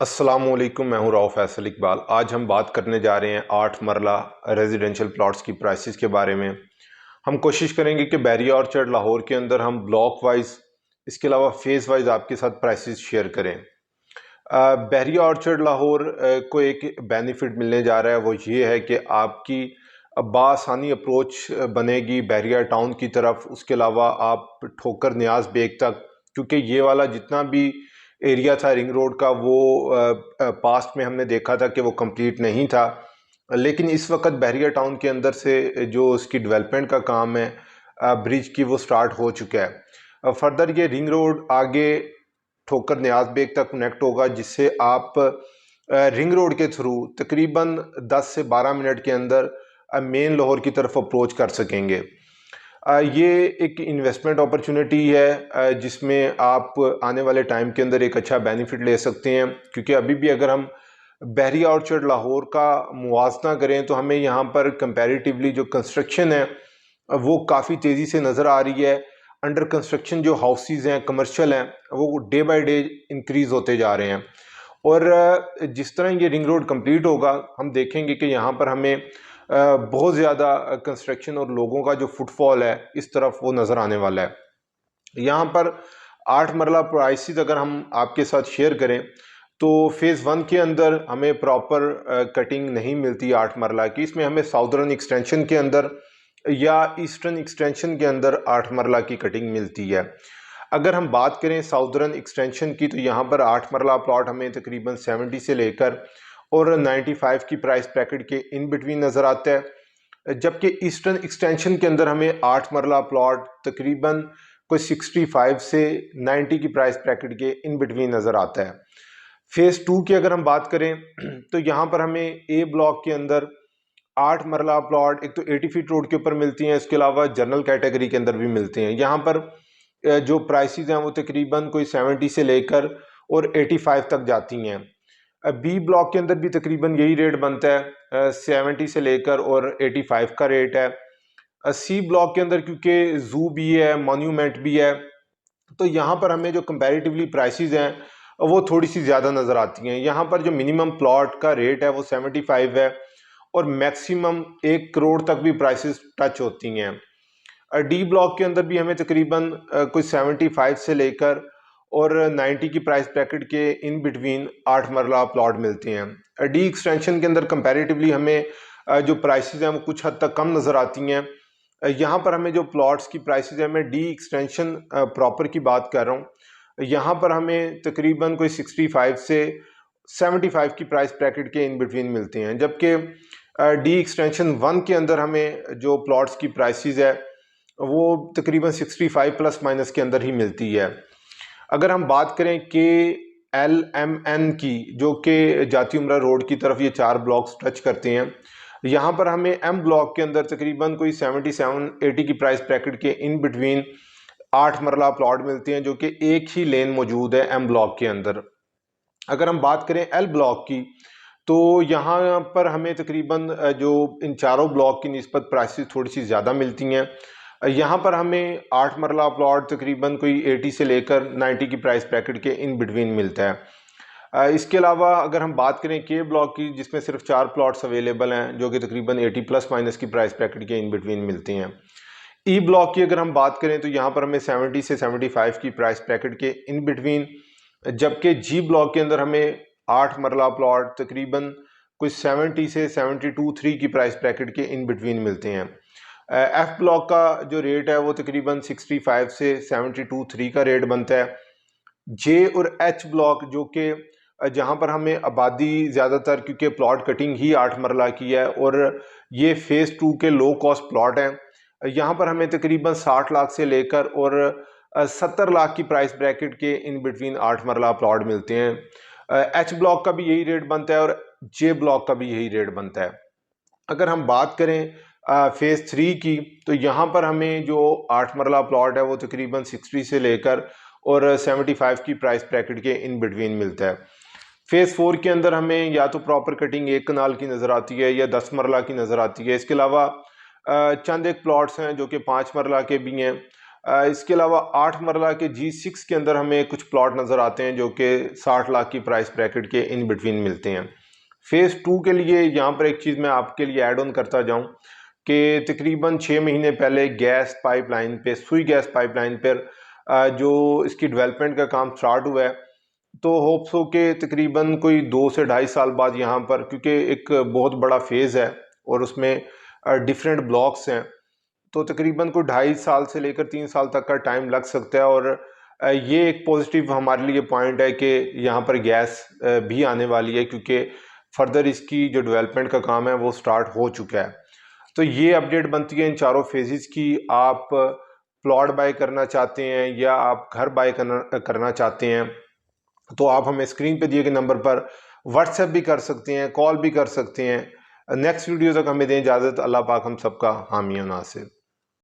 السلام علیکم، میں ہوں راؤ فیصل اقبال۔ آج ہم بات کرنے جا رہے ہیں 8 مرلہ ریزیڈنشل پلاٹس کی پرائسز کے بارے میں۔ ہم کوشش کریں گے کہ بحریہ آرچرڈ لاہور کے اندر ہم بلاک وائز، اس کے علاوہ فیز وائز آپ کے ساتھ پرائسز شیئر کریں۔ بحریہ آرچرڈ لاہور کو ایک بینیفٹ ملنے جا رہا ہے، وہ یہ ہے کہ آپ کی بآسانی اپروچ بنے گی بحریہ ٹاؤن کی طرف۔ اس کے علاوہ آپ ٹھوکر نیاز بیگ تک، کیونکہ یہ والا جتنا بھی ایریا تھا رنگ روڈ کا، وہ پاسٹ میں ہم نے دیکھا تھا کہ وہ کمپلیٹ نہیں تھا، لیکن اس وقت بحریہ ٹاؤن کے اندر سے جو اس کی ڈیولپمنٹ کا کام ہے برج کی، وہ سٹارٹ ہو چکا ہے۔ فردر یہ رنگ روڈ آگے ٹھوکر نیاز بیگ تک کنیکٹ ہوگا، جس سے آپ رنگ روڈ کے تھرو تقریباً 10 سے 12 منٹ کے اندر مین لاہور کی طرف اپروچ کر سکیں گے۔ یہ ایک انویسٹمنٹ اپرچونٹی ہے جس میں آپ آنے والے ٹائم کے اندر ایک اچھا بینیفٹ لے سکتے ہیں، کیونکہ ابھی بھی اگر ہم بحریہ آرچرڈ لاہور کا موازنہ کریں تو ہمیں یہاں پر کمپیریٹیولی جو کنسٹرکشن ہے وہ کافی تیزی سے نظر آ رہی ہے۔ انڈر کنسٹرکشن جو ہاؤسز ہیں، کمرشل ہیں، وہ ڈے بائی ڈے انکریز ہوتے جا رہے ہیں، اور جس طرح یہ رنگ روڈ کمپلیٹ ہوگا ہم دیکھیں گے کہ یہاں پر ہمیں بہت زیادہ کنسٹرکشن اور لوگوں کا جو فٹ فال ہے اس طرف وہ نظر آنے والا ہے۔ یہاں پر 8 مرلہ پرائسز اگر ہم آپ کے ساتھ شیئر کریں تو فیز 1 کے اندر ہمیں پراپر کٹنگ نہیں ملتی 8 مرلہ کی۔ اس میں ہمیں ساؤدرن ایکسٹینشن کے اندر یا ایسٹرن ایکسٹینشن کے اندر 8 مرلہ کی کٹنگ ملتی ہے۔ اگر ہم بات کریں ساؤدرن ایکسٹینشن کی تو یہاں پر 8 مرلہ پلاٹ ہمیں تقریباً 70 سے لے کر اور 95 کی پرائس بریکٹ کے ان بٹوین نظر آتا ہے، جبکہ ایسٹرن ایکسٹینشن کے اندر ہمیں 8 مرلہ پلاٹ تقریباً کوئی 65 سے 90 کی پرائس بریکٹ کے ان بٹوین نظر آتا ہے۔ فیز 2 کی اگر ہم بات کریں تو یہاں پر ہمیں اے بلاک کے اندر 8 مرلہ پلاٹ ایک تو 80 فیٹ روڈ کے اوپر ملتی ہیں، اس کے علاوہ جنرل کیٹیگری کے اندر بھی ملتے ہیں۔ یہاں پر جو پرائسز ہیں وہ تقریباً کوئی 70 سے لے کر اور 85 تک جاتی ہیں۔ بی بلاک کے اندر بھی تقریباً یہی ریٹ بنتا ہے، 70 سے لے کر اور 85 کا ریٹ ہے۔ سی بلاک کے اندر کیونکہ زو بھی ہے، مونیومنٹ بھی ہے، تو یہاں پر ہمیں جو کمپیریٹیولی پرائسز ہیں وہ تھوڑی سی زیادہ نظر آتی ہیں۔ یہاں پر جو منیمم پلاٹ کا ریٹ ہے وہ 75 ہے، اور میکسیمم 1 کروڑ تک بھی پرائسز ٹچ ہوتی ہیں۔ ڈی بلاک کے اندر بھی ہمیں تقریباً کوئی 75 سے لے کر اور 90 کی پرائس بریکٹ کے ان بٹوین 8 مرلہ پلاٹ ملتے ہیں۔ ڈی ایکسٹینشن کے اندر کمپیریٹیولی ہمیں جو پرائسز ہیں وہ کچھ حد تک کم نظر آتی ہیں۔ یہاں پر ہمیں جو پلاٹس کی پرائسز ہیں، میں ڈی ایکسٹینشن پراپر کی بات کر رہا ہوں، یہاں پر ہمیں تقریباً کوئی 65 سے 75 کی پرائس بریکٹ کے ان بٹوین ملتے ہیں، جبکہ ڈی ایکسٹینشن 1 کے اندر ہمیں جو پلاٹس کی پرائسز ہے وہ تقریباً 65 پلس مائنس کے اندر ہی ملتی ہے۔ اگر ہم بات کریں کہ ایل ایم این کی، جو کہ جاتی عمرہ روڈ کی طرف یہ 4 بلاکس ٹچ کرتے ہیں، یہاں پر ہمیں ایم بلاک کے اندر تقریباً کوئی 77-80 کی پرائس بریکٹ کے ان بٹوین 8 مرلہ پلاٹ ملتے ہیں، جو کہ ایک ہی لین موجود ہے ایم بلاک کے اندر۔ اگر ہم بات کریں ایل بلاک کی تو یہاں پر ہمیں تقریباً جو ان چاروں بلاک کی نسبت پرائسز تھوڑی سی زیادہ ملتی ہیں۔ یہاں پر ہمیں 8 مرلہ پلاٹ تقریباً کوئی 80 سے لے کر 90 کی پرائس بریکٹ کے ان بٹوین ملتا ہے۔ اس کے علاوہ اگر ہم بات کریں کے بلاک کی، جس میں صرف 4 پلاٹس اویلیبل ہیں، جو کہ تقریباً 80 پلس مائنس کی پرائس بریکٹ کے ان بٹوین ملتے ہیں۔ ای بلاک کی اگر ہم بات کریں تو یہاں پر ہمیں 70 سے 75 کی پرائس بریکٹ کے ان بٹوین، جبکہ جی بلاک کے اندر ہمیں 8 مرلہ پلاٹ تقریباً کوئی 70 سے 72-3 کی پرائس بریکٹ کے ان بٹوین ملتے ہیں۔ ایف بلاک کا جو ریٹ ہے وہ تقریباً 65 سے 72-3 کا ریٹ بنتا ہے۔ جے اور ایچ بلاک، جو کہ جہاں پر ہمیں آبادی زیادہ تر، کیونکہ پلاٹ کٹنگ ہی 8 مرلہ کی ہے اور یہ فیز 2 کے لو کاسٹ پلاٹ ہیں، یہاں پر ہمیں تقریباً 60 لاکھ سے لے کر اور 70 لاکھ کی پرائس بریکٹ کے ان بٹوین 8 مرلہ پلاٹ ملتے ہیں۔ ایچ بلاک کا بھی یہی ریٹ بنتا ہے اور جے بلاک کا بھی یہی ریٹ بنتا ہے۔ اگر ہم بات کریں فیز 3 کی تو یہاں پر ہمیں جو 8 مرلہ پلاٹ ہے وہ تقریباً 60 سے لے کر اور 75 کی پرائس بریکٹ کے ان بٹوین ملتا ہے۔ فیز 4 کے اندر ہمیں یا تو پراپر کٹنگ 1 کنال کی نظر آتی ہے یا 10 مرلہ کی نظر آتی ہے۔ اس کے علاوہ چند ایک پلاٹس ہیں جو کہ 5 مرلہ کے بھی ہیں، اس کے علاوہ 8 مرلہ کے G6 کے اندر ہمیں کچھ پلاٹ نظر آتے ہیں جو کہ 60 لاکھ کی پرائس بریکٹ کے ان بٹوین ملتے ہیں۔ فیز 2 کے لیے یہاں پر ایک چیز میں آپ کے لیے ایڈ آن کرتا جاؤں کہ تقریباً 6 مہینے پہلے گیس پائپ لائن پہ، سوئی گیس پائپ لائن پر جو اس کی ڈیولپمنٹ کا کام سٹارٹ ہوا ہے، تو ہوپس ہو کہ تقریباً کوئی 2 سے 2.5 سال بعد یہاں پر، کیونکہ ایک بہت بڑا فیز ہے اور اس میں ڈیفرنٹ بلاکس ہیں، تو تقریباً کوئی 2.5 سال سے لے کر 3 سال تک کا ٹائم لگ سکتا ہے۔ اور یہ ایک پازیٹیو ہمارے لیے پوائنٹ ہے کہ یہاں پر گیس بھی آنے والی ہے، کیونکہ فردر اس کی جو ڈیولپمنٹ کا کام ہے وہ سٹارٹ ہو چکا ہے۔ تو یہ اپڈیٹ بنتی ہے ان چاروں فیزز کی۔ آپ پلاٹ بائی کرنا چاہتے ہیں یا آپ گھر بائی کرنا چاہتے ہیں تو آپ ہمیں اسکرین پہ دیے گئے نمبر پر واٹس ایپ بھی کر سکتے ہیں، کال بھی کر سکتے ہیں۔ نیکسٹ ویڈیو تک ہمیں دیں اجازت۔ اللہ پاک ہم سب کا حامی و ناصر۔